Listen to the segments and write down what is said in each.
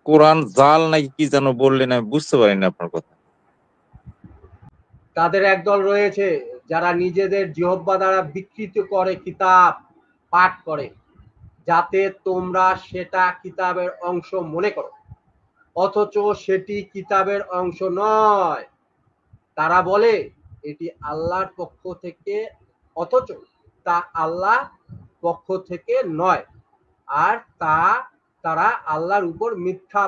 কোরআন জাল নাকি কি যেন বললেন, আমি বুঝতে পারিনি আপনার কথা। তাদের একদল রয়েছে যারা নিজেদের জিহ্বা দ্বারা বিকৃত করে কিতাব পাঠ করে, যাতে তোমরা সেটা কিতাবের অংশ মনে করো, অথচ সেটি কিতাবের অংশ নয়। তারা বলে এটি আল্লাহর পক্ষ থেকে, অথচ তা আল্লাহ পক্ষ থেকে নয়, আর তারা আল্লাহর উপর মিথ্যা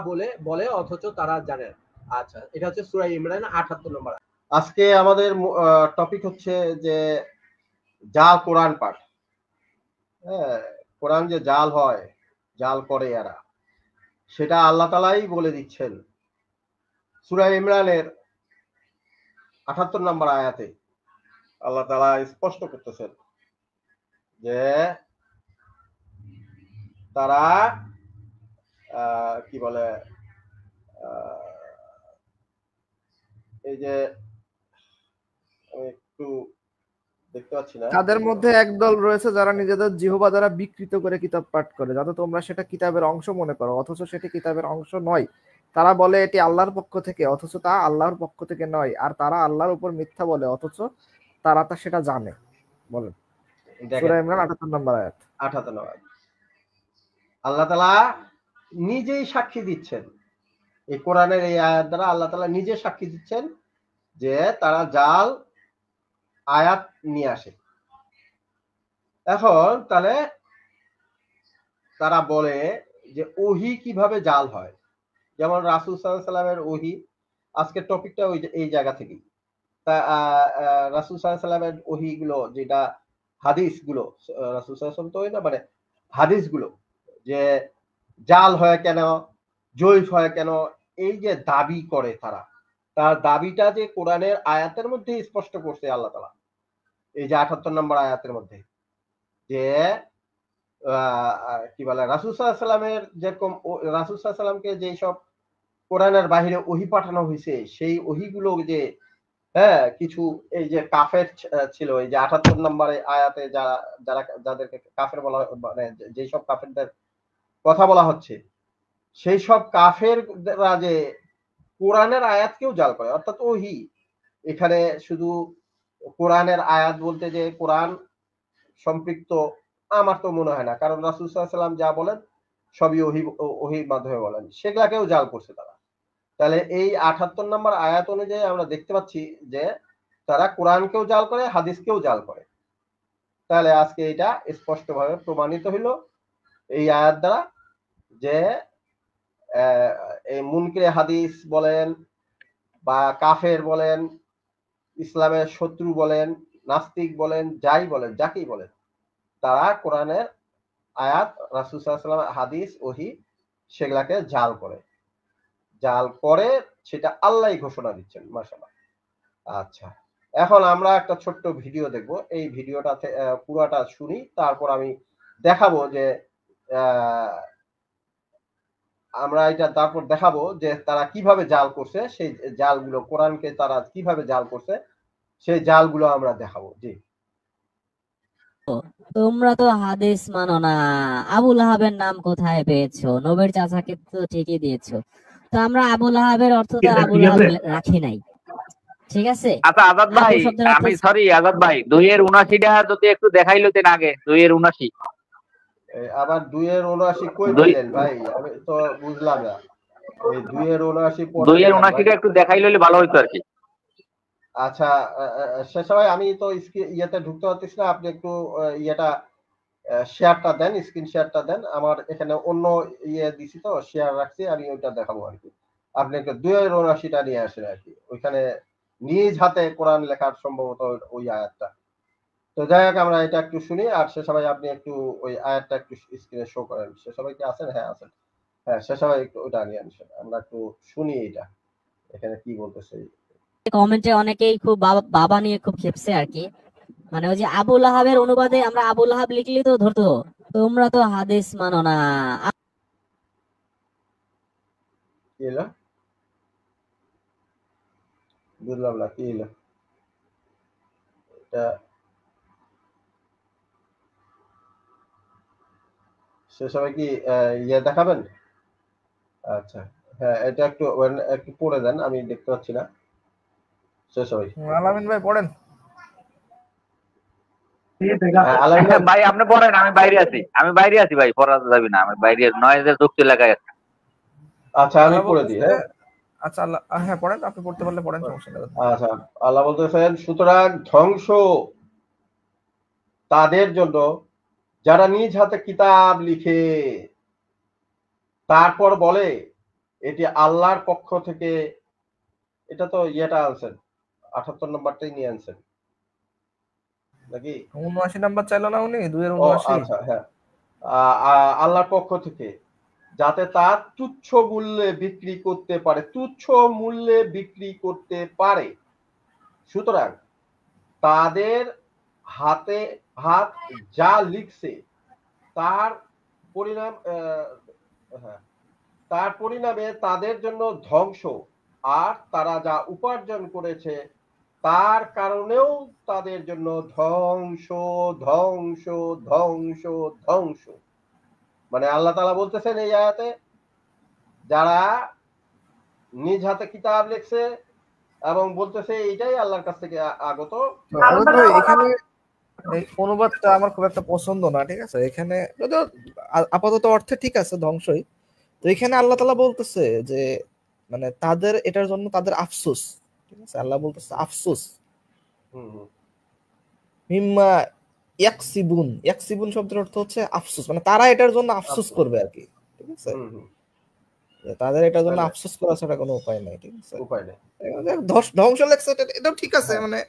বলে অথচ তারা জানে না। আচ্ছা, এটা হচ্ছে সূরা ইমরান ৭৮ নম্বর। আজকে আমাদের টপিক হচ্ছে যে জাল কোরআন পাঠ। হ্যাঁ, কোরআন যে জাল হয়, জাল করে এরা, সেটা আল্লাহ তাআলাই বলে দিচ্ছেন সূরা ইমরানের ৭৮ নম্বর আয়াতে। আল্লাহ তাআলা স্পষ্ট করতেছেন যে তারা কি বলে, এই যে একটু দেখতে পাচ্ছি না। তাদের মধ্যে একদল রয়েছে যারা নিজেদের জিহ্বা দ্বারা বিকৃত করে কিতাব পাঠ করে, যাতে তোমরা সেটা কিতাবের অংশ মনে করো, অথচ সেটি কিতাবের অংশ নয়। তারা বলে এটি আল্লাহর পক্ষ থেকে, অথচ তা আল্লাহর পক্ষ থেকে নয়, আর তারা আল্লাহর উপর মিথ্যা বলে, অথচ তারা তা সেটা জানে। বলেন সূরা ইমরান ৭৮ নম্বর আয়াত। ৭৮ নম্বর আয়াত। আল্লাহ তাআলা নিজেই সাক্ষী দিচ্ছেন, এই কোরআনের এই আয়াত দ্বারা আল্লাহ তাআলা নিজে সাক্ষী দিচ্ছেন যে তারা জাল আয়াত নিয়ে আসে। এখন তাহলে তারা বলে যে ওহী কিভাবে জাল হয়, যেমন রাসূল সাল্লাল্লাহু আলাইহি ওয়াসাল্লামের ওহী, আজকের টপিকটা ওই এই জায়গা থেকেই। তা রাসূল সাল্লাল্লাহু আলাইহি ওয়াসাল্লামের ওহী গুলো, যেটা হাদিস গুলো, রাসূল সাল্লাল্লাহু আলাইহি ওয়াসাল্লাম তো ওই না, মানে হাদিস গুলো যে জাল হয় কেন, জয়ীফ হয় কেন, এই যে দাবি করে তারা, তার দাবিটা যে কোরআনের আয়াতের মধ্যে স্পষ্ট করছে আল্লাহ তাআলা, এই যে ৭৮ নম্বর আয়াতের মধ্যে, যে কি বলে, রাসূল সাল্লাল্লাহু আলাইহি ওয়াসাল্লামের যেরকম রাসূল সাল্লাল্লাহু আলাইহি ওয়াসাল্লামকে যেই সব কোরআনের বাহিরে ওহী পাঠানো হয়েছে, সেই ওহীগুলো যে হ্যাঁ কিছু এই যে কাফের ছিল, এই যে ৭৮ নম্বরে আয়াতে যারা যারা যাদেরকে কাফের বলা, মানে যেই সব কাফেরদের কথা বলা হচ্ছে, সেই সব কাফেররা যে কোরআনের আয়াতকেও জাল করে, অর্থাৎ ওহী। এখানে শুধু কোরআনের আয়াত বলতে যে কোরআন সম্পৃক্ত, আমার তো মনে হয় না, কারণ রাসূল সাল্লাল্লাহু আলাইহি ওয়াসাল্লাম যা বলেন সবই ওহীর মাধ্যমে বলেন, সেগুলাকেও জাল করছে তারা। তাহলে এই ৭৮ নম্বর আয়াত অনুযায়ী আমরা দেখতে পাচ্ছি যে তারা কোরআনকেও জাল করে, হাদিসকেও জাল করে। তাহলে আজকে এটা স্পষ্টভাবে প্রমাণিত হইল এই আয়াত দ্বারা যে এই মুনকিরে হাদিস বলেন বা কাফের বলেন, ইসলামের শত্রু বলেন, নাস্তিক বলেন, যাই বলেন, যাকেই বলেন, তারা কোরআনের আয়াত, রাসূল সাল্লাল্লাহু আলাইহি ওয়াসাল্লামের হাদিস, ওহী, সেগুলাকে জাল করে, সেটা আল্লাহই ঘোষণা দিচ্ছেন। মাশাআল্লাহ। আচ্ছা, এখন আমরা একটা ছোট্ট ভিডিও দেখব। এই ভিডিওটা পুরাটা শুনি, তারপর আমি দেখাবো যে আমরা এটা তারপর দেখাবো যে তারা কিভাবে জাল করছে, সেই জালগুলো, কোরআনকে তারা কিভাবে জাল করছে, সেই জালগুলো আমরা দেখাবো। জি। তোমরা তো হাদিস মানো না, আবু লাহাবের নাম কোথায় পেয়েছো? নবীর চাচাকে তো ঠিকই দিয়েছো। তো আমরা আবু লাহাবের অর্থ তো আবু লাহাব রাখি নাই, ঠিক আছে? আচ্ছা আজাদ ভাই, আমি সরি আজাদ ভাই, 2-79টা যদি একটু দেখাই লতেন আগে। 2-79 আবার 2-79 কই পেলেন ভাই? আমি তো বুঝলাম না। এই 2-79টা একটু দেখাই লইলে ভালো হইতো আর কি। আচ্ছা, শেষ ভাই, আমি তো ইয়েতে ঢুকতে পারতেছি না, আপনি একটু ইয়েটা শেয়ারটা দেন, স্ক্রিন শেয়ারটা দেন। আমার এখানে অন্য ইয়ে দিছি তো, শেয়ার রাখছি, আমি ওইটা দেখাবো আর কি। আপনি একটু 2-79টা নিয়ে আসেন আর কি, ওইখানে নিজ হাতে কোরআন লেখার সম্ভবত ওই আয়াতটা। তো যাই হোক, আমরা এটা একটু শুনি, আর সে সবাই আপনি একটু ওই আয়াতটা একটু স্ক্রিনে শো করেন। সে সবাই কি আছেন? হ্যাঁ আছেন। হ্যাঁ, সে সবাই একটু ওইটা নিয়ে আসেন, আমরা একটু শুনি এটা এখানে কি বলতেছে। কমেন্টে অনেকেই খুব বাবা নিয়ে খুব খেপছে আর কি, মানে ওই যে আবু লাহাবের অনুবাদে আমরা আবু লাহাব লিখলি তো ধরতো, তোমরা তো হাদিস মানো না। কি এলো? বুঝলাম না কি এলো এটা। সে সবাই কি ইয়ে দেখাবেন? আচ্ছা, হ্যাঁ, এটা একটু একটু পড়ে দেন, আমি দেখতে পাচ্ছি না। শেষ হয়। আলামিন ভাই পড়েন। হ্যাঁ, আলামিন ভাই, ভাই আপনি পড়েন, আমি বাইরে আছি ভাই, পড়া যাবে না, আমি বাইরে নয়েজের যুক্ত এলাকায় আছি। আচ্ছা আমি আল্লাহ পড়ে দিই। বলতেছে, হ্যাঁ, আচ্ছা আল্লাহ, হ্যাঁ পড়েন, আপনি পড়তে পারলে পড়েন, সমস্যা নেই। আচ্ছা, আল্লাহ বলতেছেন, সুতরাং ধ্বংস তাদের জন্য যারা নিজ হাতে কিতাব লিখে তারপর বলে এটি আল্লাহর পক্ষ থেকে। এটা তো ইয়েটা আনছেন, 78 নম্বরটাই নিয়ে আনছেন নাকি? 79 নাম্বার চাইলো না উনি, 2 এর ও 79। আচ্ছা, হ্যাঁ, আল্লাহর পক্ষ থেকে, যাতে তার তুচ্ছ মূল্যে বিক্রি করতে পারে, তুচ্ছ মূল্যে বিক্রি করতে পারে। সুতরাং তাদের হাতে হাত যা লিখছে তার পরিণাম, হ্যাঁ, তার পরিণামে তাদের জন্য ধ্বংস, আর তারা যা উপার্জন করেছে তার কারণেও তাদের জন্য ধ্বংস, ধ্বংস, ধ্বংস, ধ্বংস। মানে আল্লাহ তাআলা বলতেছেন এই আয়াতে, যারা নিজ হাতে কিতাব লিখছে এবং বলতেছে এইটাই আল্লাহর কাছ থেকে আগত। এখানে এই অনুবাদটা আমার খুব একটা পছন্দ না, ঠিক আছে? এখানে যদিও আপাতত অর্থে ঠিক আছে, ধ্বংসই। তো এখানে আল্লাহ তাআলা বলতেছে যে মানে তাদের এটার জন্য তাদের আফসোস, ঠিক আছে? আল্লাহ বলতেছে আফসোস, মিম্মা ইয়াকসিবুন। ইয়াকসিবুন শব্দের অর্থ হচ্ছে আফসোস, মানে তারা এটার জন্য আফসোস করবে আর কি, ঠিক আছে? তাদের এটার জন্য আফসোস করা ছাড়া কোনো উপায় নাই, ঠিক আছে? উপায় নেই। ধ্বংস লেখছে, এটাও ঠিক আছে, মানে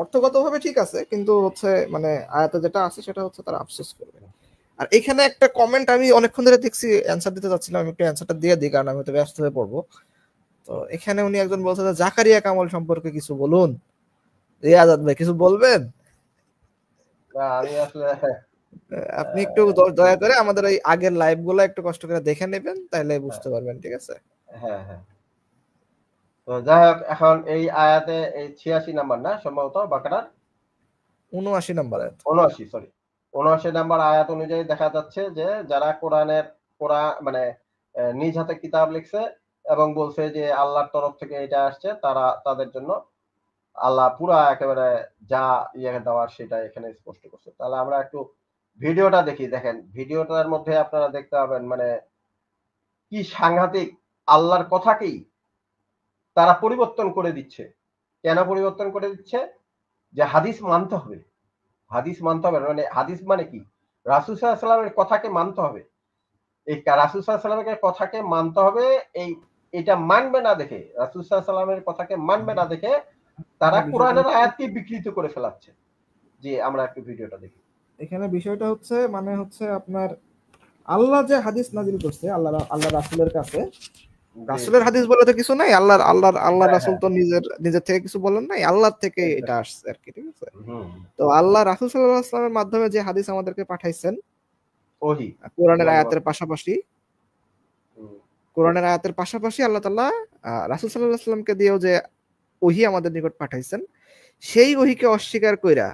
অর্থগতভাবে ঠিক আছে, কিন্তু হচ্ছে মানে আয়াতে যেটা আছে সেটা হচ্ছে তারা আফসোস করবে। আর এখানে একটা কমেন্ট আমি অনেকক্ষণ ধরে দেখছি, অ্যানসার দিতে যাচ্ছিলাম, আমি একটু অ্যানসারটা দিয়ে দিই কারণ আমি তো ব্যস্ত হয়ে পড়বো। তো এখানে উনি একজন বলছে যে জাকারিয়া কামাল সম্পর্কে কিছু বলুন। আজাদ ভাই কিছু বলবেন? আমি আসলে আপনি একটু দয়া করে আমাদের এই আগের লাইভ গুলো একটু কষ্ট করে দেখে নেবেন, তাহলে বুঝতে পারবেন, ঠিক আছে? হ্যাঁ, হ্যাঁ। তো যাই হোক, এখন এই আয়াতে এই 86 নাম্বার না সম্ভবত বাকারার 79 নাম্বার আয়াত, 79, সরি 79 নাম্বার আয়াত অনুযায়ী দেখা যাচ্ছে যে যারা কোরআন মানে নিজ হাতে কিতাব লিখছে এবং বলছে যে আল্লাহর তরফ থেকে এটা আসছে, তারা তাদের জন্য আল্লাহ পুরা একেবারে যা ইয়ে দেওয়ার সেটা এখানে স্পষ্ট করছে। তাহলে আমরা একটু ভিডিওটা দেখি। দেখেন ভিডিওটার মধ্যে আপনারা দেখতে পাবেন মানে কি সাংঘাতিক, আল্লাহর কথাকেই তারা পরিবর্তন করে দিচ্ছে। কেন পরিবর্তন করে দিচ্ছে? যে হাদিস মানতে হবে, হাদিস মানতে হবে। মানে হাদিস মানে কি? রাসূল সাল্লাল্লাহু আলাইহি ওয়াসাল্লামের কথাকে মানতে হবে। এই রাসূল সাল্লাল্লাহু আলাইহি ওয়াসাল্লামের কথাকে মানতে হবে। এটা মানবে না দেখে, রাসূল সাল্লাল্লাহু আলাইহি ওয়াসাল্লামের কথাকে মানবে না দেখে তারা কোরআনের আয়াতকে বিকৃত করে ফেলাচ্ছে। জি, আমরা একটু ভিডিওটা দেখি। এখানে বিষয়টা হচ্ছে মানে হচ্ছে আপনার আল্লাহ যে হাদিস নাজিল করছে আল্লাহ রাসূলের কাছে, রাসূলের হাদিস বলে তো কিছু নাই, আল্লাহ রাসূল তো নিজের থেকে কিছু বলেন নাই, আল্লাহ থেকে এটা আসছে আর কি, ঠিক আছে? তো আল্লাহ রাসূল সাল্লাল্লাহু আলাইহি ওয়াসাল্লামের মাধ্যমে যে হাদিস আমাদেরকে পাঠাইছেন ওহী, কোরআনের আয়াতের পাশাপাশি আল্লাহ তাআলা রাসূল সাল্লাল্লাহু আলাইহি ওয়াসাল্লামকে দিয়েও যে ওহী আমাদের নিকট পাঠাইছেন, সেই ওহীকে অস্বীকার কইরা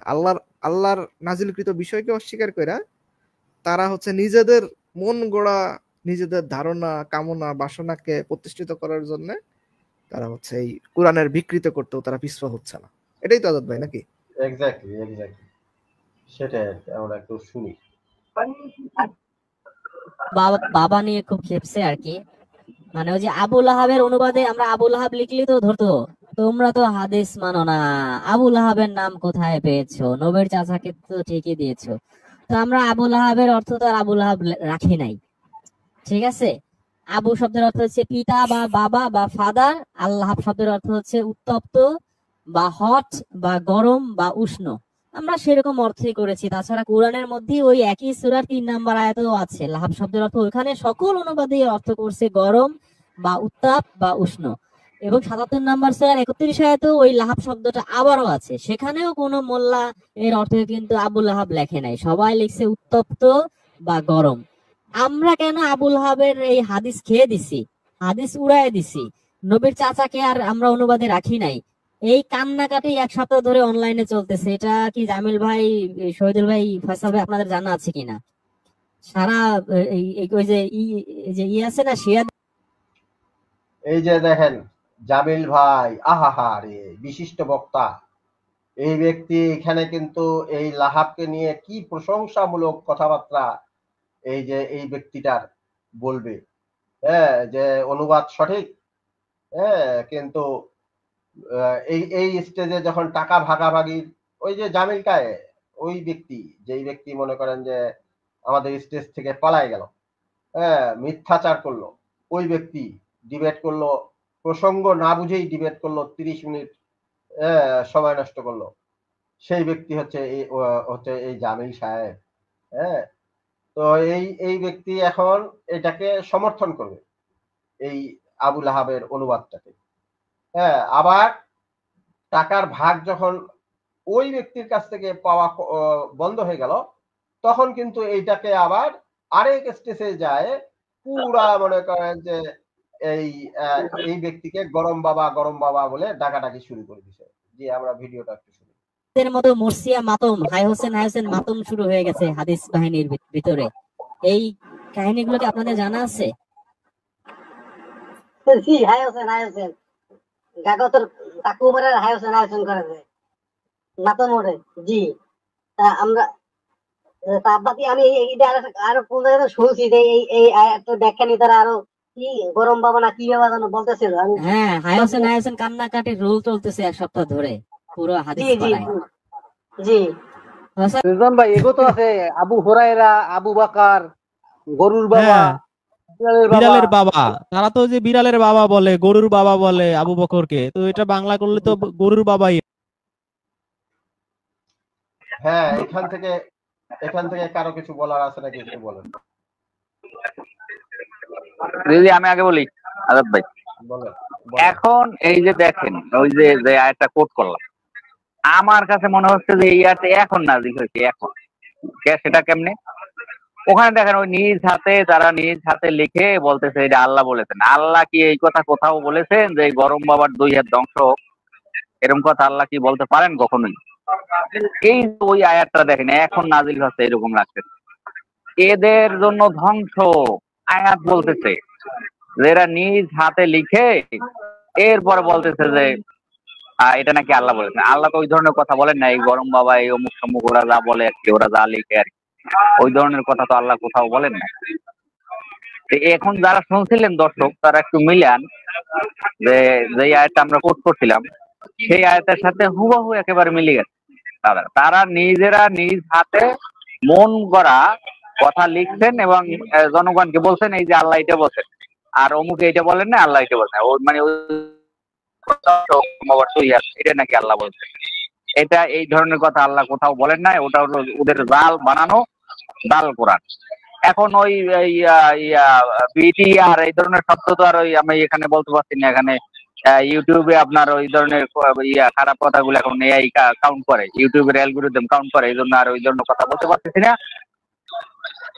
আল্লাহর নাজিলকৃত বিষয়কে অস্বীকার কইরা তারা হচ্ছে নিজেদের মন গড়া, নিজেদের ধারণা, কামনা, বাসনাকে প্রতিষ্ঠিত করার জন্য তারা হচ্ছে এই কোরআনের বিকৃত করতেও তারা পিছপা হচ্ছে না। এটাই তো আজাদ ভাই নাকি? এক্স্যাক্টলি সেটাই আমরা একটু শুনি। বাবা নিয়ে খুব খেপছে আর কি। মানে ওই যে আবুল আহাবের অনুবাদে আমরা আবুল আহাব লিখলি তো ধরতো, তোমরা তো হাদিস মানো না, আবুল আহাবের নাম কোথায় পেয়েছো? নবীর চাচাকে তো ঠিকই দিয়েছো। তো আমরা আবুল আহাবের অর্থ তো আর আবুল আহাব রাখি নাই, ঠিক আছে? আবু শব্দের অর্থ হচ্ছে পিতা বা বাবা বা ফাদার, আল্লাহ শব্দের অর্থ হচ্ছে উত্তপ্ত বা হট বা গরম বা উষ্ণ। আমরা সেরকম অর্থই করেছি। তাছাড়া কোরআনের মধ্যে ওই একই সূরার 3 নাম্বার আয়াতেও আছে লাহাব শব্দের অর্থ, ওখানে সকল অনুবাদে অর্থ করছে গরম বা উত্তাপ বা উষ্ণ। এবং 77 নাম্বার সূরার 31 আয়াতেও ওই লাহাব শব্দটা আবারও আছে, সেখানেও কোনো মোল্লা এর অর্থ কিন্তু আবুল আহাব লেখে নাই, সবাই লিখছে উত্তপ্ত বা গরম। আমরা কেন আবুল আহাবের এই হাদিস খেয়ে দিছি, হাদিস উড়ায় দিছি, নবীর চাচাকে আর আমরা অনুবাদে রাখি নাই? এই কান্নাকাটি 1 সপ্তাহ ধরে অনলাইনে চলতেছে। এটা কি জামিল ভাই, শহীদুল ভাই, ফয়সাল ভাই আপনাদের জানা আছে কিনা? সারা ওই যে আছে না শিয়া এই যে দেখেন জামিল ভাই, আহাহা রে, বিশিষ্ট বক্তা এই ব্যক্তি এখানে কিন্তু এই লাহাবকে নিয়ে কি প্রশংসামূলক কথাবার্তা এই যে এই ব্যক্তিটার বলবে, হ্যাঁ, যে অনুবাদ সঠিক, হ্যাঁ, কিন্তু এই এই স্টেজে যখন টাকা ভাগাভাগির ওই যে জামিল কায়ে ওই ব্যক্তি, যেই ব্যক্তি মনে করেন যে আমাদের স্টেজ থেকে পালায় গেল, হ্যাঁ, মিথ্যাচার করলো, ওই ব্যক্তি ডিবেট করলো, প্রসঙ্গ না বুঝেই ডিবেট করলো, 30 মিনিট সময় নষ্ট করলো, সেই ব্যক্তি হচ্ছে এই জামিল সাহেব। হ্যাঁ, তো এই ব্যক্তি এখন এটাকে সমর্থন করবে, এই আবুল আহাবের অনুবাদটাকে। হ্যাঁ, আবার টাকার ভাগ যখন ওই ব্যক্তির কাছ থেকে পাওয়া বন্ধ হয়ে গেল, তখন কিন্তু এইটাকে আবার আরেক স্টেজে যায়, পুরা মনে করেন যে এই ব্যক্তিকে গরম বাবা বলে ডাকাডাকি শুরু করে দিছে। জি, আমরা ভিডিওটা একটু শুনি। এর মতো মুর্শিয়া মাতম হাই হোসেন মাতম শুরু হয়ে গেছে হাদিস বাহিনীর ভিতরে। এই কাহিনীগুলো কি আপনাদের জানা আছে? জি, হাই হোসেন কাগজের তাকু মারে হাই হোসেন করে দেয় মাতম ওঠে। জি, তা আমরা তাপবাতি আমি এইটা আরো কোন জায়গায় শুনছি যে এই একটা ব্যাখ্যা নিয়ে তারা আরো কি গরম বাবা না কি বাবা যেন বলতেছিল। হ্যাঁ, হাই হোসেন কান্নাকাটি রোল চলতেছে এক সপ্তাহ ধরে পুরো হাদিস পাড়ায়। জি সুজন ভাই, এগো তো আছে আবু হুরায়রা, আবু বকর, গরুর বাবা, বিড়ালের বাবা। তারা তো যে বিড়ালের বাবা বলে, গরুর বাবা বলে আবু বকরকে, তো এটা বাংলা করলে তো গরুর বাবাই। হ্যাঁ, এখান থেকে কারো কিছু বলার আছে নাকি একটু বলেন। যদি আমি আগে বলি আজাদ ভাই, বলেন। এখন এই যে দেখেন ওই যে আয়াতটা কোট করলাম, আমার কাছে মনে হচ্ছে যে এই আয়াতে এখন নাজিল হয়েছে, এখন সেটা কেমনে? ওখানে দেখেন ওই তারা নিজ হাতে লিখে বলতেছে এটা আল্লাহ বলেছেন। আল্লাহ কি এই কথা কোথাও বলেছেন যে গরম বাবার 2 হাত ধ্বংস হোক? এরকম কথা আল্লাহ কি বলতে পারেন কখনোই? এই ওই আয়াতটা দেখেন এখন নাজিল হচ্ছে, এরকম লাগছে এদের জন্য ধ্বংস। আয়াত বলতেছে যে এরা নিজ হাতে লিখে এরপরে বলতেছে যে এটা নাকি আল্লাহ বলেছেন। আল্লাহ তো ওই ধরনের কথা বলেন না, এই গরম বাবা এই অমুক সমুক ওরা যা বলে আর কি, ওরা যা লিখে আর কি, ওই ধরনের কথা তো আল্লাহ কোথাও বলেন না। এখন যারা শুনছিলেন দর্শক, তারা একটু মিলান যে আয়াতটা আমরা কোট করছিলাম সেই আয়াতের সাথে হুবহু একেবারে মিলে গেছে। তারা নিজেরা নিজ হাতে মন গড়া কথা লিখছেন এবং জনগণকে বলছেন এই যে আল্লাহ এটা বলছেন, আর অমুকে এটা বলেন না, আল্লাহ এটা বলছেন, মানে এটা নাকি আল্লাহ বলছেন। এটা এই ধরনের কথা আল্লাহ কোথাও বলেন না, ওটা হলো ওদের জাল বানানো জাল কোরআন। এখন ওই বিটি আর এই ধরনের শব্দ তো আর ওই আমি এখানে বলতে পারছি না। এখানে ইউটিউবে আপনার ওই ধরনের খারাপ কথাগুলো এখন এআই কাউন্ট করে, ইউটিউবের অ্যালগরিদম কাউন্ট করে, এই জন্য আর ওই ধরনের কথা বলতে পারতেছি না।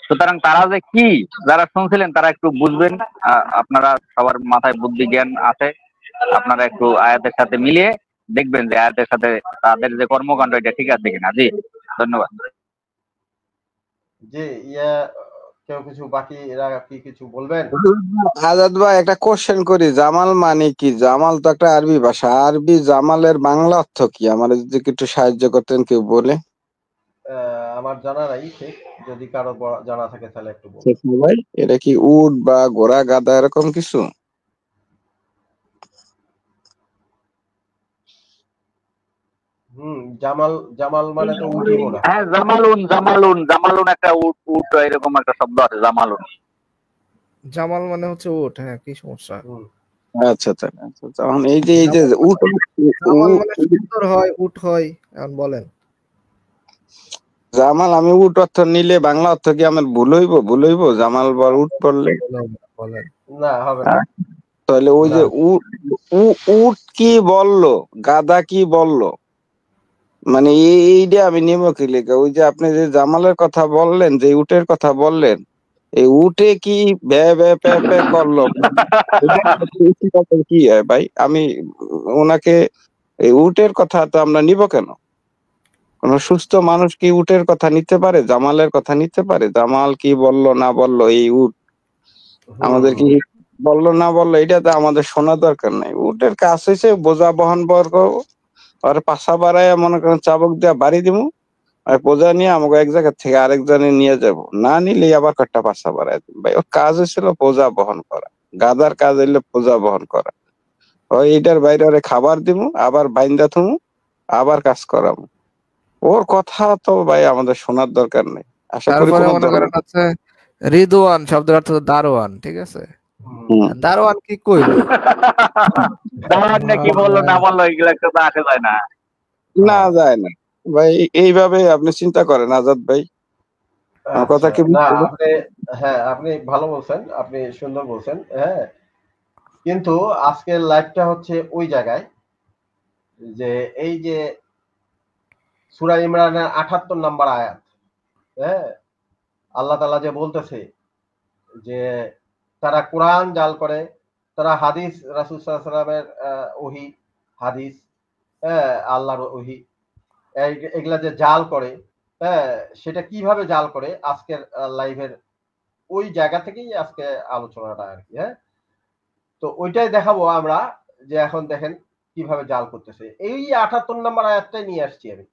সুতরাং তারা যে কি, যারা শুনছিলেন তারা একটু বুঝবেন, আপনারা সবার মাথায় বুদ্ধি জ্ঞান আছে, আপনারা একটু আয়াতের সাথে মিলিয়ে দেখবেন যে আয়াতের সাথে তাদের যে কর্মকাণ্ড এটা ঠিক আছে কিনা। জি, ধন্যবাদ। জি, কেউ কিছু বাকি এরা কি কিছু বলবেন? আজাদ ভাই, একটা কোশ্চেন করি, জামাল মানে কি? জামাল তো একটা আরবি ভাষা, আরবি জামালের বাংলা অর্থ কি? আমার যদি একটু সাহায্য করতেন কেউ বলে। আমার জানা নাই ঠিক, যদি কারো জানা থাকে তাহলে একটু বলুন ভাই। এটা কি উট বা ঘোড়া গাধা এরকম কিছু? জামাল মানে তো উটই মনে হয়। হ্যাঁ, জামালুন একটা উট এরকম একটা শব্দ আছে, জামালুন। জামাল মানে হচ্ছে উট। হ্যাঁ, কি সমস্যা? আচ্ছা আচ্ছা আচ্ছা। তখন এই যে উট মানে সুন্দর হয়, উট হয়, এখন বলেন। জামাল আমি উট অর্থ নিলে বাংলা অর্থ কি আমার ভুল হইব জামাল বা উট পড়লে? না, হবে না। তাহলে ওই যে উট কি বললো, গাধা কি বললো, মানে এইটা আমি নিব কি লেখা? ওই যে আপনি যে জামালের কথা বললেন, যে উটের কথা বললেন, এই উটে কি ব্যা ব্যা প্যা প্যা করলো কি হয় ভাই? আমি ওনাকে এই উটের কথা তো আমরা নিব কেন? কোন সুস্থ মানুষ কি উটের কথা নিতে পারে, জামালের কথা নিতে পারে? জামাল কি বললো না বললো এই উট আমাদের কি বললো না বললো এটা তো আমাদের শোনার দরকার নাই। উটের কাজ হয়েছে বোঝা বহন করবো, আর পাশা বাড়ায় মনে করেন চাবক দিয়া বাড়ি দিবো, আর বোঝা নিয়ে আমাকে এক জায়গা থেকে আরেক জনে নিয়ে যাব, না নিলে আবার কয়েকটা পাশা বাড়ায় দিব। ভাই ওর কাজ হয়েছিল বোঝা বহন করা, গাদার কাজ হইলে বোঝা বহন করা। ওই এইটার বাইরে ওরে খাবার দিব, আবার বাইন্দা থুমু, আবার কাজ করাবো। ওর কথা তো ভাই আমাদের শোনার দরকার নেই, আশা করি তারপরে কোনো মনে করেন হচ্ছে রিদওয়ান শব্দের অর্থ হচ্ছে দারোয়ান, ঠিক আছে? দারোয়ান কি কইলো? দাঁড়ান না কি বললো না বললো এগুলো একটু তো আসে যায় না। না যায় না ভাই, এইভাবে আপনি চিন্তা করেন আজাদ ভাই, আমার কথা কি না বুঝতে আপনি, হ্যাঁ আপনি ভালো বলছেন, আপনি সুন্দর বলছেন, হ্যাঁ। কিন্তু আজকের লাইভটা হচ্ছে ওই জায়গায় যে এই যে সূরা ইমরানের 78 নম্বর আয়াত, হ্যাঁ, আল্লাহ তাআলা যে বলতেছে যে তারা কোরআন জাল করে, তারা হাদিস রাসূল সাল্লাল্লাহু আলাইহি ওয়াসাল্লামের ওহী হাদিস, হ্যাঁ, আল্লাহর ওহী এগুলা যে জাল করে, হ্যাঁ, সেটা কিভাবে জাল করে আজকের লাইভের ওই জায়গা থেকেই আজকে আলোচনাটা আর কি, হ্যাঁ। তো ওইটাই দেখাবো আমরা, যে এখন দেখেন কিভাবে জাল করতেছে। এই 78 নম্বর আয়াতটাই নিয়ে আসছি আমি,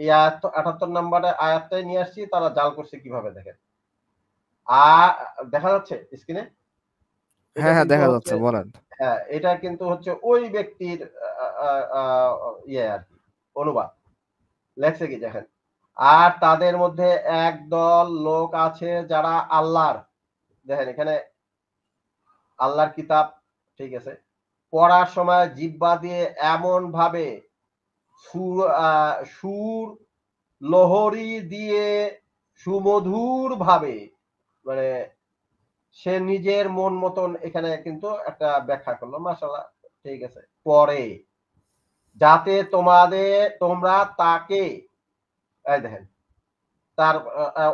এই আয়াত 78 নম্বর আয়াতটাই নিয়ে আসছি, তারা জাল করছে কিভাবে দেখেন। দেখা যাচ্ছে স্ক্রিনে? হ্যাঁ হ্যাঁ দেখা যাচ্ছে, বলেন। হ্যাঁ, এটা কিন্তু হচ্ছে ওই ব্যক্তির ইয়ে আর কি, অনুবাদ লেখছে কি দেখেন। আর তাদের মধ্যে একদল লোক আছে যারা আল্লাহর, দেখেন এখানে আল্লাহর কিতাব, ঠিক আছে, পড়ার সময় জিহ্বা দিয়ে এমন ভাবে সুর লহরী দিয়ে সুমধুর ভাবে, মানে সে নিজের মন মতন, এখানে কিন্তু একটা ব্যাখ্যা করলো, মাশাআল্লাহ, ঠিক আছে, পরে যাতে তোমরা তাকে, এই দেখেন তার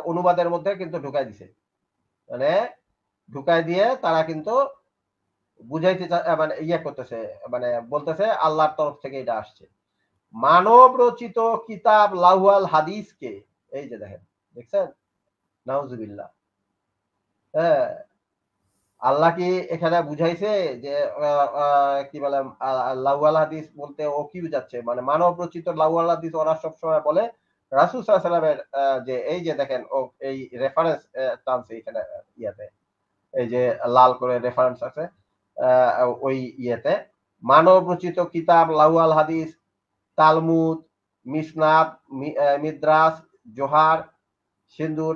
অনুবাদের মধ্যে কিন্তু ঢুকাই দিছে, মানে ঢুকাই দিয়ে তারা কিন্তু বুঝাইতে মানে ইয়ে করতেছে, মানে বলতেছে আল্লাহর তরফ থেকে এটা আসছে। মানব রচিত কিতাব লাহুয়াল হাদিসকে, এই যে দেখেন, দেখছেন, নাউজুবিল্লাহ, হ্যাঁ, আল্লাহ কি এখানে বুঝাইছে যে কি বলে লাহুয়াল হাদিস বলতে ও কি বুঝাচ্ছে, মানে মানব রচিত লাহুয়াল হাদিস ওরা সবসময় বলে রাসূল সাল্লাল্লাহু আলাইহি ওয়াসাল্লামের, যে এই যে দেখেন ও এই রেফারেন্স টানছে এখানে ইয়াতে, এই যে লাল করে রেফারেন্স আছে ওই ইয়েতে, মানব রচিত কিতাব লাহুয়াল হাদিস, তালমুদ, মিসনাদ, মিদ্রাস, জোহার, সিন্ধু,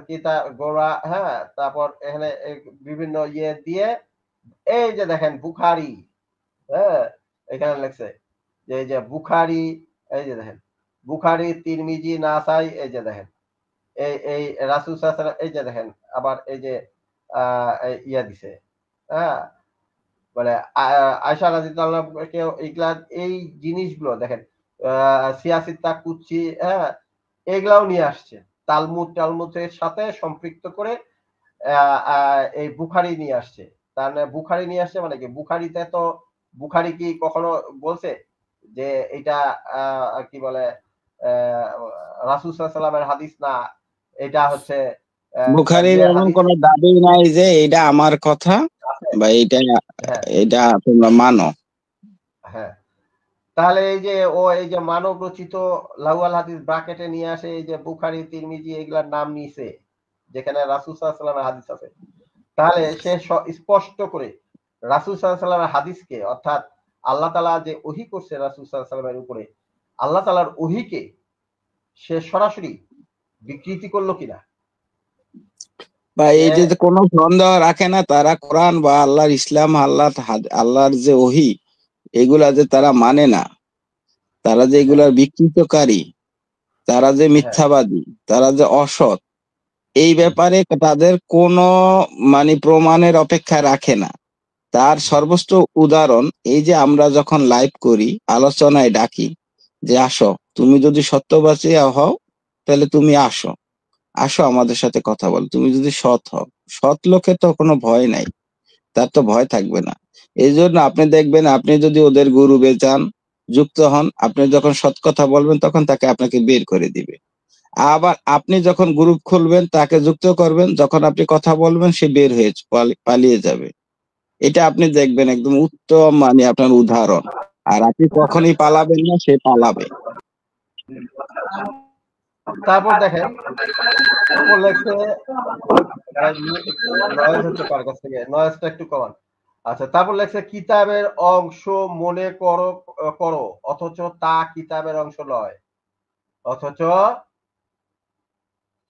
কিতাব গোরা, হ্যাঁ, তারপর এখানে বিভিন্ন ইয়ে দিয়ে, এই যে দেখেন বুখারী, হ্যাঁ, এখানে লেখছে যে এই যে বুখারী, এই যে দেখেন বুখারী, তিরমিজি, নাসাই, এই যে দেখেন এই রাসূল সাল্লাল্লাহু আলাইহি ওয়াসাল্লাম, এই যে দেখেন আবার এই যে ইয়া দিছে, হ্যাঁ, মানে আয়েশা রাদিয়াল্লাহু আনহাকে এইগুলা, এই জিনিসগুলো দেখেন সিয়াসিত্তা কুচ্চি, হ্যাঁ, এগুলাও নিয়ে আসছে টালমুদের সাথে সম্পৃক্ত করে এই বুখারী নিয়ে আসছে। তার মানে বুখারী নিয়ে আসছে মানে কি, বুখারীতে তো বুখারী কি কখনো বলছে যে এটা কি বলে রাসূল সাল্লাল্লাহু আলাইহি ওয়াসাল্লামের হাদিস না, এটা হচ্ছে বুখারীর এমন কোন দাবি নাই যে এটা আমার কথা বা এটা তোমরা মানো। হ্যাঁ, তাহলে এই যে ও এই যে মানব রচিত লাহুয়াল হাদিস ব্র্যাকেটে নিয়ে আসে, এই যে বুখারী, তিরমিজি এগুলার নাম নিছে যেখানে রাসূল সাল্লাল্লাহু আলাইহি ওয়াসাল্লামের হাদিস আছে, তাহলে সে স্পষ্ট করে রাসূল সাল্লাল্লাহু আলাইহি ওয়াসাল্লামের হাদিসকে, অর্থাৎ আল্লাহ তাআলা যে ওহী করছে রাসূল সাল্লাল্লাহু আলাইহি ওয়াসাল্লামের উপরে, আল্লাহ তাআলার ওহীকে সে সরাসরি বিকৃতি করলো কিনা। বা এই যে কোনো সন্দেহ রাখে না তারা কোরআন বা আল্লাহর ইসলাম, আল্লাহর যে ওহী এগুলা যে তারা মানে না, তারা যে এগুলার বিকৃতকারী, তারা যে মিথ্যাবাদী, তারা যে অসৎ, এই ব্যাপারে তাদের কোনো মানে প্রমাণের অপেক্ষা রাখে না। তার সর্বোচ্চ উদাহরণ এই যে আমরা যখন লাইভ করি, আলোচনায় ডাকি যে আসো, তুমি যদি সত্যবাদী হও তাহলে তুমি আসো আমাদের সাথে কথা বল, তুমি যদি সৎ হও। সৎ লোকের তো কোনো ভয় নাই, তার তো ভয় থাকবে না। এই জন্য আপনি দেখবেন, আপনি যদি ওদের গ্রুপে যান, যুক্ত হন, আপনি যখন সৎ কথা বলবেন তখন তাকে আপনাকে বের করে দিবে। আবার আপনি যখন গ্রুপ খুলবেন তাকে যুক্ত করবেন, যখন আপনি কথা বলবেন সে বের হয়ে পালিয়ে যাবে। এটা আপনি দেখবেন একদম উত্তম মানে আপনার উদাহরণ। আর আপনি কখনই পালাবেন না, সে পালাবে। তারপর দেখেন, তারপর লেখছে ভাই একটু নয়েজ হচ্ছে কার কাছ থেকে, নয়েজটা একটু কমান। আচ্ছা, তারপর লেখছে কিতাবের অংশ মনে করো করো অথচ তা কিতাবের অংশ নয়। অথচ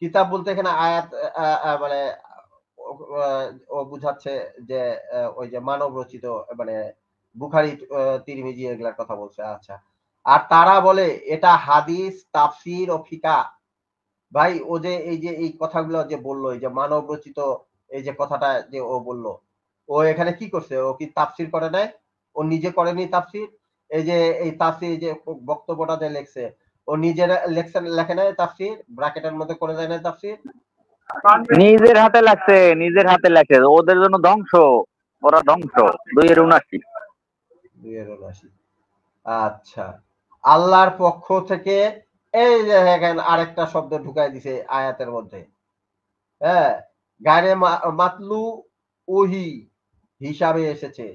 কিতাব বলতে এখানে আয়াত মানে ও বুঝাচ্ছে যে ওই যে মানব রচিত মানে বুখারী তিরমিজি এগুলার কথা বলছে। আচ্ছা, আর তারা বলে এটা হাদিস তাফসির ও ফিকা। ভাই ও যে এই যে এই কথাগুলো যে বললো, এই যে মানব রচিত এই যে কথাটা যে ও বললো, ও এখানে কি করছে? ও কি তাফসির করে নাই? ও নিজে করেনি তাফসির? এই যে এই তাফসির যে বক্তব্যটা যে লেখছে, ও নিজের লেখে নাই তাফসির? ব্র্যাকেটের মধ্যে করে দেয় নাই তাফসির? নিজের হাতে লাগছে, নিজের হাতে লাগছে, ওদের জন্য ধ্বংস, ওরা ধ্বংস। 2-79। 2-79। আচ্ছা, আল্লাহর পক্ষ থেকে এই যে দেখেন আরেকটা শব্দ ঢুকাই দিছে আয়াতের মধ্যে। হ্যাঁ, গায়রে মাতলু ওহি হিসাবে এসেছে।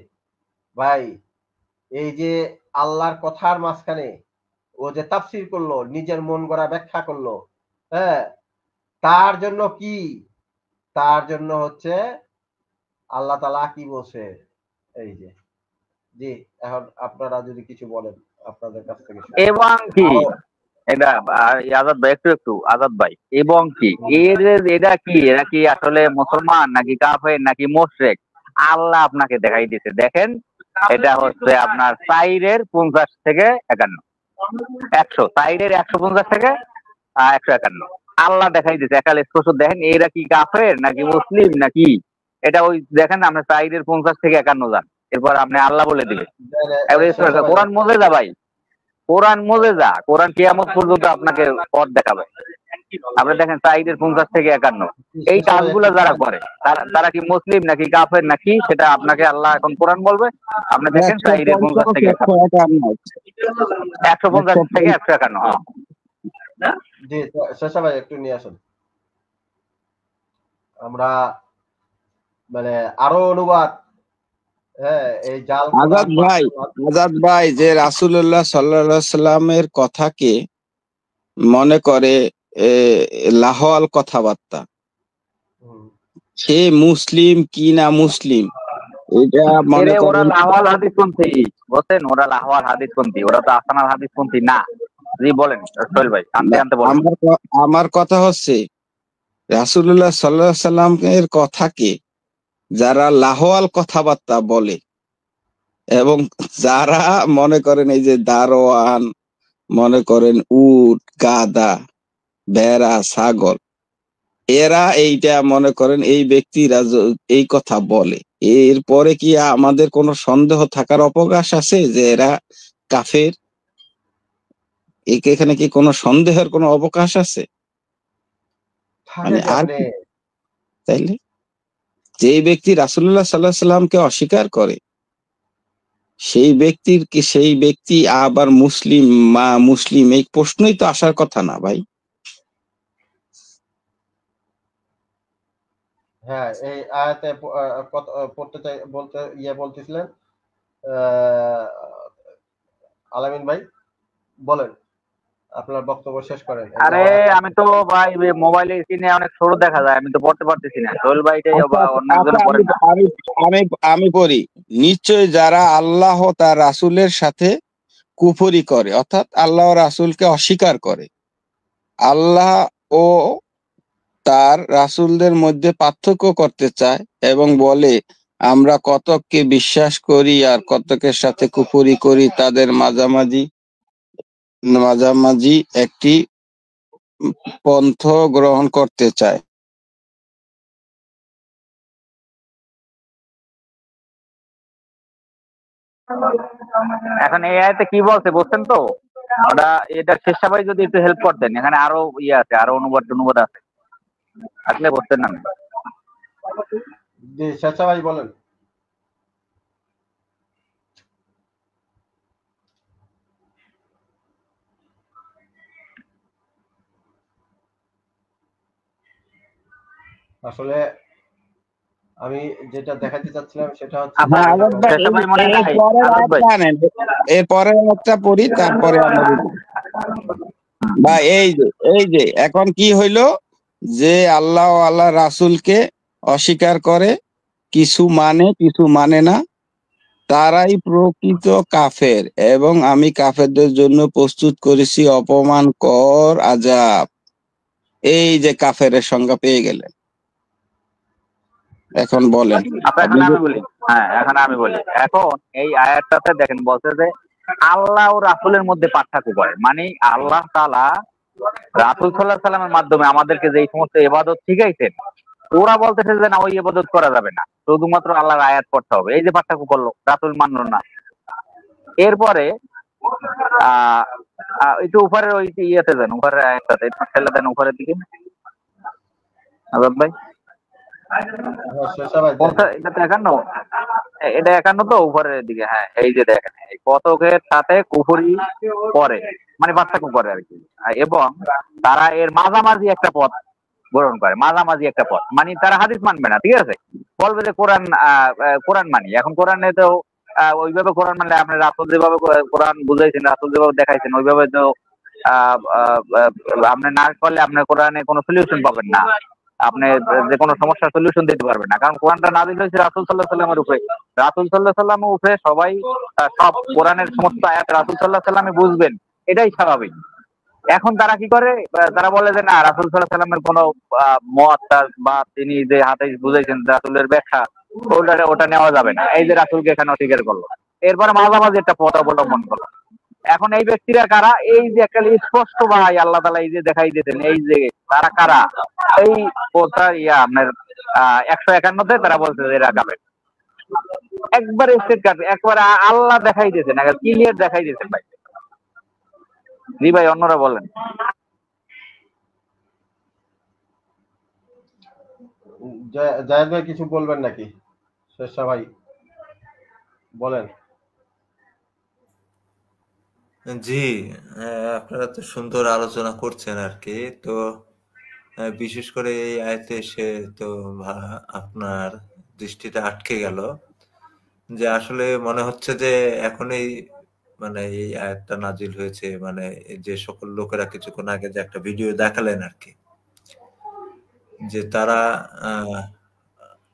ভাই এই যে আল্লাহর কথার মাঝখানে ও যে তাফসির করলো, নিজের মন গড়া ব্যাখ্যা করলো, হ্যাঁ, তার জন্য কি? তার জন্য হচ্ছে আল্লাহ তাআলা কি বলছে? এই যে, জি, এখন আপনারা যদি কিছু বলেন আপনাদের কাছ থেকে শুনি। এবং কি আরো এটা আজাদ ভাই, একটু আজাদ ভাই, এবং কি এটা কি, এরা কি আসলে মুসলমান নাকি কাফের নাকি মুশরিক? আল্লাহ আপনাকে দেখাই দিতে, দেখেন এটা হচ্ছে আপনার 4-50 থেকে 51, 100, 4-150 থেকে 151। আল্লাহ দেখাই দিতে একাল স্পষ্ট, দেখেন এরা কি কাফের নাকি মুসলিম নাকি। এটা ওই দেখেন আপনি 4-50 থেকে 51 যান, এরপর আপনি আল্লাহ বলে দিবেন। কোরআন মুজিজা ভাই, কোরআন মুজিজা, কোরআন কিয়ামত পর্যন্ত আপনাকে পথ দেখাবে। আপনি দেখেন 4-50 থেকে 51, এই কাজগুলো যারা করে তারা কি মুসলিম নাকি কাফের নাকি, সেটা আপনাকে আল্লাহ এখন কোরআন বলবে। আপনি দেখেন 4-50 থেকে 150 থেকে 151। জি, শেষা ভাই একটু নিয়ে আসুন। আমরা মানে আরো অনুবাদ, হ্যাঁ, এই জাল আজাদ ভাই যে রাসূলুল্লাহ সাল্লাল্লাহু আলাইহি সাল্লামের কথাকে মনে করে লাহওয়াল কথাবার্তা, সে মুসলিম কি না মুসলিম এটা মনে ওরা করেন। লাহওয়াল হাদিসপন্থী, বুঝছেন, ওরা লাহওয়াল হাদিসপন্থী, ওরা তো আসানাল হাদিসপন্থী না। জি বলেন সোহেল ভাই, আনতে আনতে বলেন। আমার কথা হচ্ছে রাসূলুল্লাহ সাল্লাল্লাহু আলাইহি সাল্লামের কথাকে যারা লাহওয়াল কথাবার্তা বলে, এবং যারা মনে করেন এই যে দারোয়ান, মনে করেন উট গাধা ভেড়া ছাগল, এরা এইটা মনে করেন এই ব্যক্তিরা এই কথা বলে, এরপরে কি আমাদের কোনো সন্দেহ থাকার অবকাশ আছে যে এরা কাফের? এখানে কি কোনো সন্দেহের কোনো অবকাশ আছে? মানে আর তাইলে যে ব্যক্তি রাসূলুল্লাহ সাল্লাল্লাহু আলাইহি সাল্লামকে অস্বীকার করে সেই ব্যক্তি আবার মুসলিম এই প্রশ্নই তো আসার কথা না ভাই। হ্যাঁ, এই আয়াতে পড়তে চাই বলতেছিলেন আলামিন ভাই, বলেন, আপনার বক্তব্য শেষ করেন। আরে আমি তো ভাই মোবাইলে স্ক্রিনে অনেক ছোট দেখা যায়, আমি তো পড়তে পারতেছি না। সোহেল ভাইটাই অন্য একজন পড়ে না। আমি পড়ি। নিশ্চয় যারা আল্লাহ তার রাসূলের সাথে কুফরি করে, অর্থাৎ আল্লাহ রাসূলকে অস্বীকার করে, আল্লাহ ও তার রাসূলদের মধ্যে পার্থক্য করতে চায় এবং বলে আমরা কতককে বিশ্বাস করি আর কতকের সাথে কুফরি করি, তাদের মাঝামাঝি একটি পন্থ গ্রহণ করতে চায়। এখন এই আয়াতে কি বলছে বুঝছেন তো? ওটা এটা শেষ ভাই যদি একটু হেল্প করতেন, এখানে আরো আছে, আরো অনুবাদ আছে, আসলে বুঝতেন না। জি, শেষা ভাই বলেন। আসলে আমি যেটা দেখাতে চাচ্ছিলাম সেটা হচ্ছে যে আপনার হ্যাঁ এরকম ভাই শেষে ভাই মনে এর নাই পরের আজাদ ভাই? আয়াতটা আনেন, এর পরের আয়াতটা পড়ি তারপরে আমরা বুঝবো। বা এই যে এখন কি হইলো, যে আল্লাহ ও আল্লাহ রাসূলকে অস্বীকার করে, কিছু মানে না, তারাই প্রকৃত কাফের, এবং আমি কাফেরদের জন্য প্রস্তুত করেছি অপমানকর আযাব। এই যে কাফেরের সংজ্ঞা পেয়ে গেলেন। এখন বলেন আচ্ছা এখন আপনি আমি বলি, হ্যাঁ এখন আমি বলি। এখন এই আয়াতটাতে দেখেন বলছে যে আল্লাহ ও রাসূলের মধ্যে পার্থক্য করে, মানে আল্লাহ তাআলা রাসূল সাল্লাল্লাহু আলাইহি সাল্লামের মাধ্যমে আমাদেরকে যে সমস্ত ইবাদত শিখাইছেন, ওরা বলতেছে যে না ওই ইবাদত করা যাবে না, শুধুমাত্র আল্লাহর আয়াত পড়তে হবে। এই যে পার্থক্য করলো, রাসূল মানলো না। এরপরে আহ একটু উপরের ওই ইয়েতে দেন, উপরের আয়াতটাতে একটু ঠেলে দেন উপরের দিকে আজাদ ভাই। হ্যাঁ শেষা ভাই দেন। কোনটা এটা তো 51, এটা 51 তো উপরের দিকে। হ্যাঁ এই যে দেখেন এই কতকের সাথে কুফরি করে, মানে পার্থক্য করে আর কি। এবং তারা এর মাঝামাঝি একটা পথ গ্রহণ করে, মাঝামাঝি একটা পথ, মানে তারা হাদিস মানবে না, ঠিক আছে, বলবে যে কোরআন মানি। এখন কোরআনে তো ওইভাবে কোরআন মানলে আপনি রাসূল যেভাবে কোরআন বুঝাইছেন, রাসূল যেভাবে দেখাইছেন ওইভাবে তো আপনি না করলে আপনার কোরআনে কোনো সলিউশন পাবেন না, আপনি যে কোনো সমস্যার সলিউশন দিতে পারবেন না। কারণ কোরআনটা নাযিল হয়েছে রাসূল সাল্লাল্লাহু আলাইহি সাল্লামের উপরে, রাসূল সাল্লাল্লাহু আলাইহি সাল্লামের উপরে সবাই সব কোরআনের সমস্ত আয়াত রাসূল সাল্লাল্লাহু আলাইহি সাল্লামে বুঝবেন, এটাই স্বাভাবিক। এখন তারা কি করে, তারা বলে যে না রাসূল সাল্লাল্লাহু আলাইহি সাল্লামের কোনো মত বা তিনি যে হাদিস বুঝাইছেন রাসূলের ব্যাখ্যা ওটা নেওয়া যাবে না, এই যে রাসূলকে এখানে অস্বীকার করলো। এরপরে মাঝামাঝি একটা পথ অবলম্বন করলো। এখন এই ব্যক্তিরা কারা, এই যে একটা স্পষ্ট ভাই আল্লাহ তাআলা এই যে দেখাই দিতেন, এই যে তারা কারা, এই কোথায় আপনার 151-তে তারা বলছে যে এরা কাফের, একবারে স্টেট কাফের, একবারে আল্লাহ দেখাই দিয়েছেন, একবার ক্লিয়ার দেখাই দিয়েছেন ভাই। জি ভাই অন্যরা বলেন। জায়েদ ভাই কিছু বলবেন নাকি? শেষা ভাই বলেন। জি, আপনারা তো সুন্দর আলোচনা করছেন আর কি। তো বিশেষ করে এই আয়াতে এসে তো আপনার দৃষ্টিটা আটকে গেল যে আসলে মনে হচ্ছে যে এখনই মানে এই আয়াতটা নাজিল হয়েছে, মানে যে সকল লোকেরা কিছুক্ষণ আগে যে একটা ভিডিও দেখালেন আর কি, যে তারা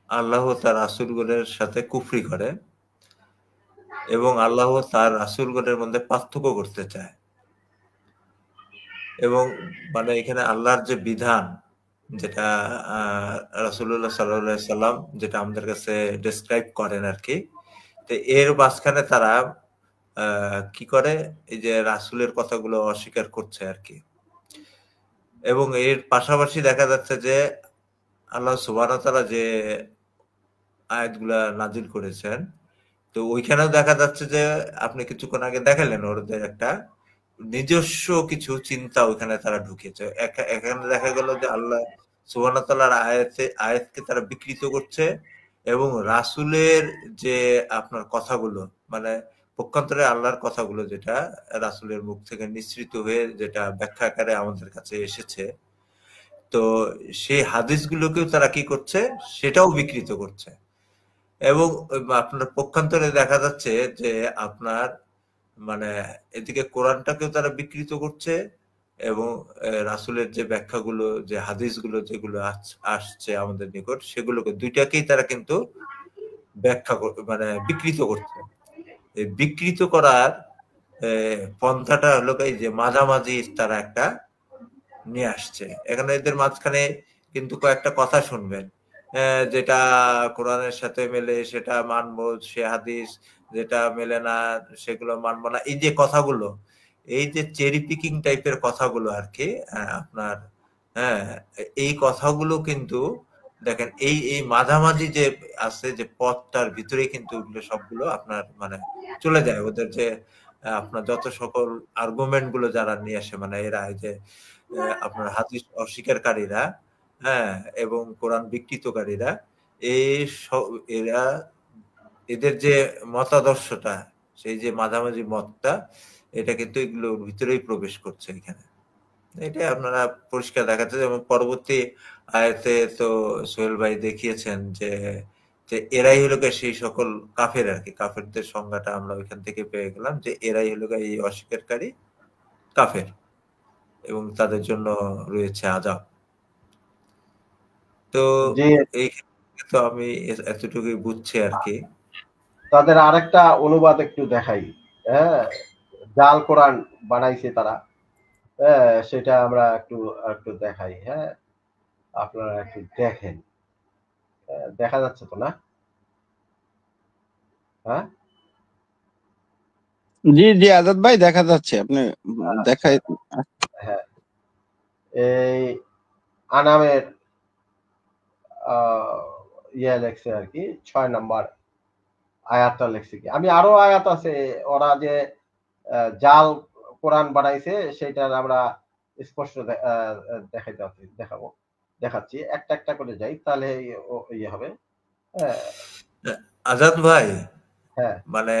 আল্লাহ তার রাসূলগণের সাথে কুফরি করে এবং আল্লাহ তার রাসূলগণের মধ্যে পার্থক্য করতে চায়। এবং মানে এখানে আল্লাহর যে বিধান, যেটা রাসূলুল্লাহ সাল্লাল্লাহু আলাইহি সাল্লাম যেটা আমাদের কাছে ডেসক্রাইব করেন আর কি, তো এর মাঝখানে তারা কি করে, এই যে রাসূলের কথাগুলো অস্বীকার করছে আর কি। এবং এর পাশাপাশি দেখা যাচ্ছে যে আল্লাহ সুবহানাহু ওয়া তাআলা যে আয়াতগুলা নাজিল করেছেন, তো ওইখানেও দেখা যাচ্ছে যে আপনি কিছুক্ষণ আগে দেখালেন ওদের একটা নিজস্ব কিছু চিন্তা ওইখানে তারা ঢুকিয়েছে। এখানে দেখা গেল যে আল্লাহ সুবহানাহু ওয়া তাআলার আয়াতকে তারা বিকৃত করছে এবং রাসূলের যে আপনার কথাগুলো, মানে পক্ষান্তরে আল্লাহর কথাগুলো যেটা রাসূলের মুখ থেকে নিঃসৃত হয়ে যেটা ব্যাখ্যা আকারে আমাদের কাছে এসেছে, তো সেই হাদিসগুলোকেও তারা কি করছে, সেটাও বিকৃত করছে। এবং আপনার পক্ষান্তরে দেখা যাচ্ছে যে আপনার মানে এদিকে কোরআনটাকেও তারা বিকৃত করছে এবং রাসূলের যে ব্যাখ্যাগুলো, যে হাদিসগুলো যেগুলো আসছে আমাদের নিকট, সেগুলোকে দুইটাকেই তারা কিন্তু মানে বিকৃত করছে। এই বিকৃত করার পন্থাটা হলো এই যে মাঝামাঝি তারা একটা নিয়ে আসছে। এখানে এদের মাঝখানে কিন্তু কয়েকটা কথা শুনবেন, যেটা কোরআনের সাথে মেলে সেটা মানবো, সে হাদিস যেটা মেলে না সেগুলো মানবো না, এই যে কথাগুলো, এই যে চেরি পিকিং টাইপের কথাগুলো আর কি আপনার, হ্যাঁ এই কথাগুলো কিন্তু দেখেন এই এই মাঝামাঝি যে আছে যে পথটার ভিতরে কিন্তু সবগুলো আপনার মানে চলে যায়। ওদের যে আপনার যত সকল আর্গুমেন্ট গুলো যারা নিয়ে আসে, মানে এরা এই যে আপনার হাদিস অস্বীকারীরা, হ্যাঁ, এবং কোরআন বিকৃতকারীরা, এরা এদের যে মতাদর্শটা, সেই যে মাঝামাঝি মতটা, এটা কিন্তু এগুলোর ভিতরেই প্রবেশ করছে এখানে। এটা আপনারা পরিষ্কার দেখাচ্ছে। যেমন পরবর্তী আয়াতে তো সোহেল ভাই দেখিয়েছেন যে যে এরাই হলো গিয়ে সেই সকল কাফের আর কি, কাফেরদের সংজ্ঞাটা আমরা ওইখান থেকে পেয়ে গেলাম যে এরাই হলো গিয়ে এই অস্বীকারী কাফের এবং তাদের জন্য রয়েছে আযাব। তো যে এই তো আমি এতটুকুই বুঝছি আর কি। তাদের আরেকটা অনুবাদ একটু দেখাই, হ্যাঁ, জাল কোরআন বানাইছে তারা, হ্যাঁ, সেটা আমরা একটু একটু দেখাই। হ্যাঁ, আপনারা একটু দেখেন, দেখা যাচ্ছে তো না? হ্যাঁ, জি জি আজাদ ভাই দেখা যাচ্ছে, আপনি দেখাই। হ্যাঁ, এই আনামের ইয়ে লেখছে আর কি, 6 নম্বর আয়াতটা লেখছে কি, আমি আরো আয়াত আছে ওরা যে জাল কোরআন বানাইছে সেটার আমরা স্পষ্ট দেখাবো, দেখাচ্ছি, একটা একটা করে যাই তাহলে ইয়ে হবে। হ্যাঁ আজাদ ভাই, হ্যাঁ, মানে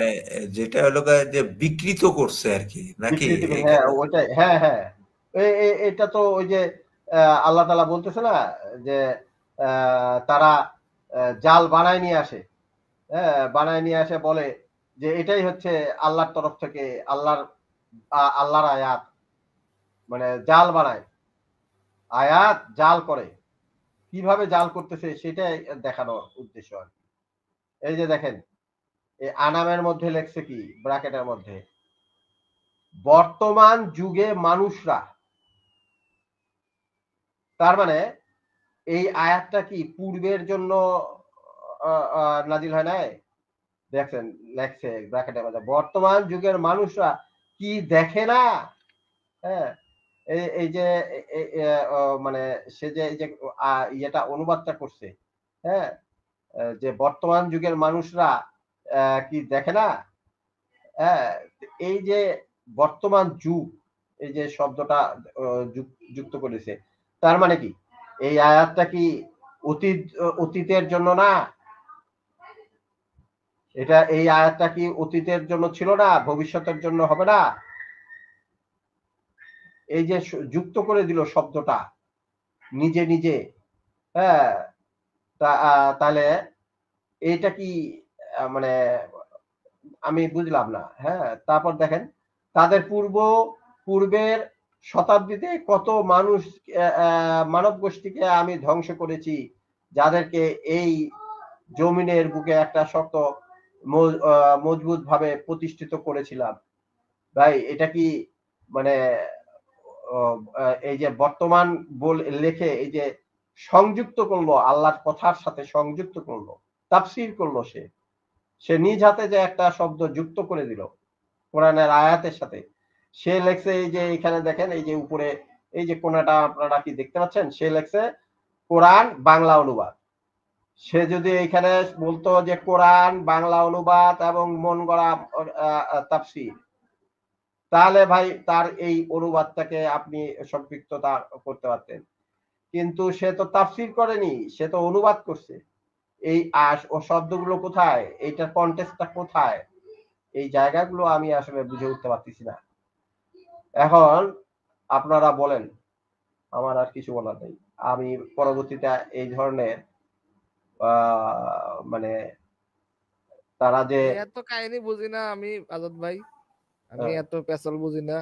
যেটা হলো গিয়ে যে বিকৃত করছে আর কি নাকি? হ্যাঁ ওইটাই, হ্যাঁ হ্যাঁ, এটা তো ওই যে আল্লাহ তাআলা বলতেছে না যে তারা জাল বানায় নিয়ে আসে, হ্যাঁ, বানায় নিয়ে আসে, বলে যে এটাই হচ্ছে আল্লাহর তরফ থেকে আল্লাহর আয়াত, মানে জাল বানায়, আয়াত জাল করে, কিভাবে জাল করতেছে সেটাই দেখানোর উদ্দেশ্য আর কি। এই যে দেখেন, এই আনামের মধ্যে লেখছে কি, ব্র্যাকেটের মধ্যে, বর্তমান যুগে মানুষরা, তার মানে এই আয়াতটা কি পূর্বের জন্য নাজিল হয় নাই? দেখছেন লেখছে ব্র্যাকেটের মধ্যে, বর্তমান যুগের মানুষরা কি দেখে না? হ্যাঁ, এই যে মানে সে যে এই যে ইয়েটা অনুবাদটা করছে, হ্যাঁ, যে বর্তমান যুগের মানুষরা কি দেখে না? হ্যাঁ, এই যে বর্তমান যুগ, এই যে শব্দটা যুক্ত করেছে, তার মানে কি এই আয়াতটা কি অতীতের জন্য না? এটা এই আয়াতটা কি অতীতের জন্য ছিল না, ভবিষ্যতের জন্য হবে না? এই যে যুক্ত করে দিল শব্দটা নিজে নিজে, হ্যাঁ, তাহলে এইটা কি মানে আমি বুঝলাম না। হ্যাঁ, তারপর দেখেন, তাদের পূর্বের শতাব্দীতে কত মানুষ মানব গোষ্ঠীকে আমি ধ্বংস করেছি, যাদেরকে এই জমিনের বুকে একটা শক্ত মজবুত ভাবে প্রতিষ্ঠিত করেছিলাম। ভাই এটা কি মানে এই যে বর্তমান লেখে এই যে সংযুক্ত করলো, আল্লাহর কথার সাথে সংযুক্ত করলো, তাফসীর করলো, সে নিজ হাতে যে একটা শব্দ যুক্ত করে দিল কোরআনের আয়াতের সাথে, সে লেখছে এই যে এখানে দেখেন, এই যে উপরে এই যে কোণাটা আপনারা কি দেখতে পাচ্ছেন, সে লেখছে কোরআন বাংলা অনুবাদ। সে যদি এখানে বলতো যে কোরআন বাংলা অনুবাদ এবং মন গড়া তাফসীর, তাহলে ভাই তার এই অনুবাদটাকে আপনি সম্পৃক্ততা করতে পারতেন, কিন্তু সে তো তাফসীর করেনি, সে তো অনুবাদ করছে। এই ও শব্দগুলো কোথায়, এইটার কন্টেক্সটটা কোথায়, এই জায়গাগুলো আমি আসলে বুঝে উঠতে পারতেছি না। এখন আপনারা বলেন, আমার আর কিছু বলার নেই। আমি পরবর্তীতে এই ধরনের মানে তারা যে এত কাহিনী বুঝি না আমি আজাদ ভাই, আমি এত পেছল বুঝি না।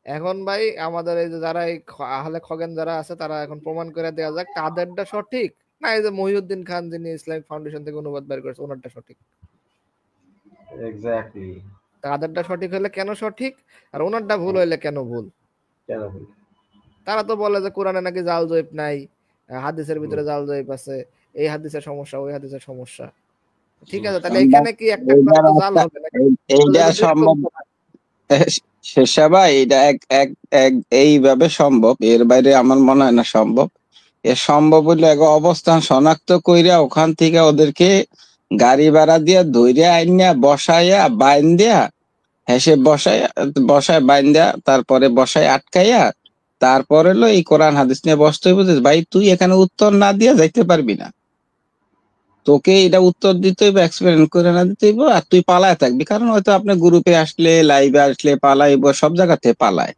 এখন ভাই আমাদের এই যে যারা এই আহলে খগেন যারা আছে, তারা এখন প্রমাণ করে দেওয়া যাক তাদেরটা সঠিক না এই যে মহিউদ্দিন খান যিনি ইসলামিক ফাউন্ডেশন থেকে অনুবাদ বের করেছে ওনারটা সঠিক। এক্স্যাক্টলি, তাদেরটা সঠিক হলে কেন সঠিক আর ওনারটা ভুল হইলে কেন ভুল? কেন ভুল? তারা তো বলে যে কোরআনে নাকি জাল জয়ব নাই, হাদিসের ভিতরে জাল জয়ব আছে, এই হাদিসের সমস্যা ওই হাদিসের সমস্যা। ঠিক আছে, তাহলে এখানে কি একটা জাল হবে নাকি? এইটা সম্ভব শেষা ভাই, এটা এইভাবে সম্ভব, এর বাইরে আমার মনে হয় না সম্ভব। এর সম্ভব হইলে এক অবস্থান শনাক্ত কইরা ওখান থেকে ওদেরকে গাড়ি ভাড়া দিয়া ধইরা আইনা বসাইয়া বাইন দিয়া, হেসে বসায় বাইন দেয়া, তারপরে বসায় আটকাইয়া, তারপরে হলো এই কোরআন হাদিস নিয়ে বসতে হইব যে ভাই তুই এখানে উত্তর না দিয়া যাইতে পারবি না, তোকে এটা উত্তর দিতে হইব, এক্সপেরিমেন্ট করে না দিতে হইব, আর তুই পালায় থাকবি। কারণ হয়তো আপনি গ্রুপে আসলে লাইভে আসলে পালাইব, সব জায়গাতে পালায়,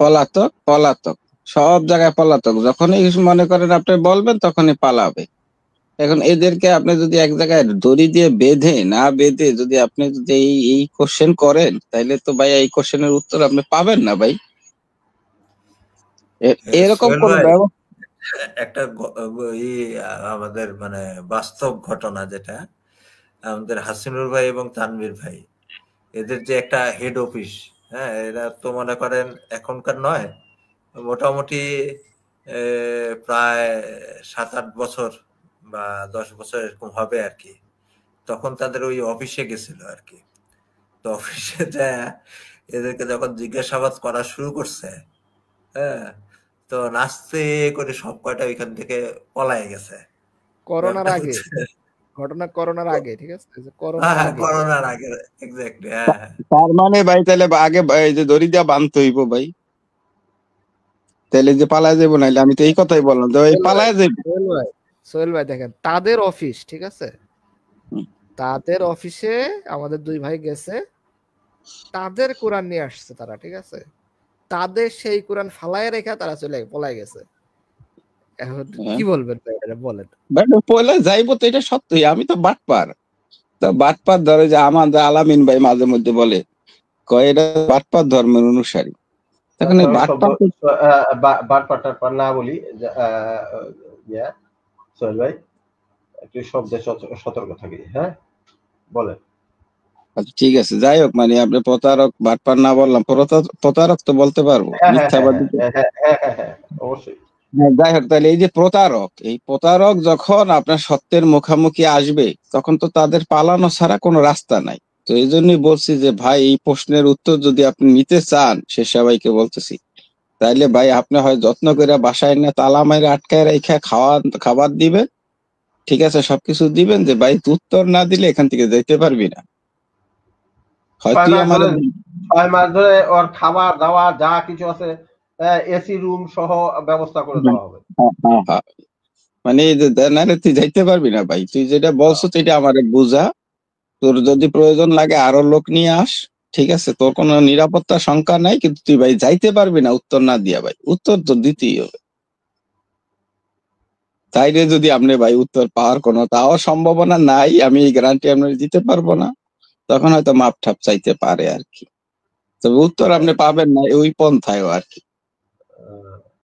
পলাতক সব জায়গায় পলাতক, যখনই মনে করেন আপনি বলবেন তখনই পালাবে। এখন এদেরকে আপনি যদি এক জায়গায় দড়ি দিয়ে বেঁধে না বেঁধে যদি আপনি যদি এই কোশ্চেন করেন, তাইলে তো ভাই এই কোশ্চেনের উত্তর আপনি পাবেন না ভাই। এরকম সোহেল কোন ভাই, ব্যবস্থা একটা আমাদের মানে বাস্তব ঘটনা, যেটা আমাদের হাসিনুর ভাই এবং তানভীর ভাই, এদের যে একটা হেড অফিস, হ্যাঁ, এরা তো মনে করেন এখনকার নয়, মোটামুটি প্রায় 7-8 বছর বা 10 বছর এরকম হবে আর কি। তখন তাদের ওই অফিসে গেছিল আর কি। তো অফিসে যায় এদেরকে যখন জিজ্ঞাসাবাদ করা শুরু করছে, হ্যাঁ, তো নাচতে করে সব কয়টা ওইখান থেকে পলায় গেছে। করোনার আগে ঘটনা, করোনার আগে, ঠিক আছে, হ্যাঁ, করোনার আগে, এক্স্যাক্টলি। হ্যাঁ, তার মানে ভাই তাহলে আগে এই যে দড়ি দিয়ে বাঁধতে হইব ভাই, তাহলে যে পালায় যাবো, নাইলে আমি তো এই কথাই বললাম যে ভাই পালায় যাবো। সোহেল ভাই দেখেন, তাদের অফিস, ঠিক আছে, তাদের অফিসে আমাদের দুই ভাই গেছে, তাদের কোরআন নিয়ে আসছে তারা, ঠিক আছে, তাদের সেই কোরআন ফালায় রেখে তারা পলায় গেছে। এখন কি বলবেন ভাই, এটা বলেন। পয়লা যাইবো তো এটা সত্যি, আমি তো বাটপার। তো বাটপার ধরে যে আমাদের আলামিন ভাই মাঝে মধ্যে বলে, কয় এটা বাটপার ধর্মের অনুসারী। তখন এই বাটপার না বলি, সোহেল ভাই একটু শব্দে সতর্ক থাকি। হ্যাঁ, বলেন। আচ্ছা ঠিক আছে, যাই হোক, মানে আপনি প্রতারক বাটপার না বললাম, প্রতারক তো বলতে পারবো, মিথ্যাবাদী অবশ্যই। যাই হোক, তাহলে এই যে এই প্রতারক যখন আপনার সত্যের মুখামুখি আসবে, তখন তো তাদের পালানো ছাড়া কোনো রাস্তা নাই। তো এই জন্যই বলছি যে ভাই, এই প্রশ্নের উত্তর যদি আপনি নিতে চান, সে সবাইকে বলতেছি, তাইলে ভাই আপনি হয় যত্ন করে বাসায় নিয়ে তালা মাইরে আটকায় রেখে খাবার দিবেন, ঠিক আছে, সবকিছু দিবেন, যে ভাই উত্তর না দিলে এখান থেকে যেতে পারবি না। হয়তো 6 মাস ধরে ওর খাবার দাওয়া যা কিছু আছে এসি রুম সহ ব্যবস্থা করে দেওয়া হবে। মানে নাহলে তুই যাইতে পারবি না ভাই, তুই যেটা বলছো সেটা আমারে বুঝা, তোর যদি প্রয়োজন লাগে আরো লোক নিয়ে আস, ঠিক আছে, তোর কোনো নিরাপত্তা শঙ্কা নাই, কিন্তু তুই ভাই যাইতে পারবি না উত্তর না দিয়া। ভাই উত্তর তো দিতেই হবে, তাইলে যদি আপনি ভাই উত্তর পাওয়ার কোনো তাও সম্ভাবনা নাই, আমি এই গ্যারান্টি আপনার দিতে পারবো না, তখন হয়তো মাপ ঠাপ চাইতে পারে আর কি, তবে উত্তর আপনি পাবেন না ওই পন্থায় আর কি।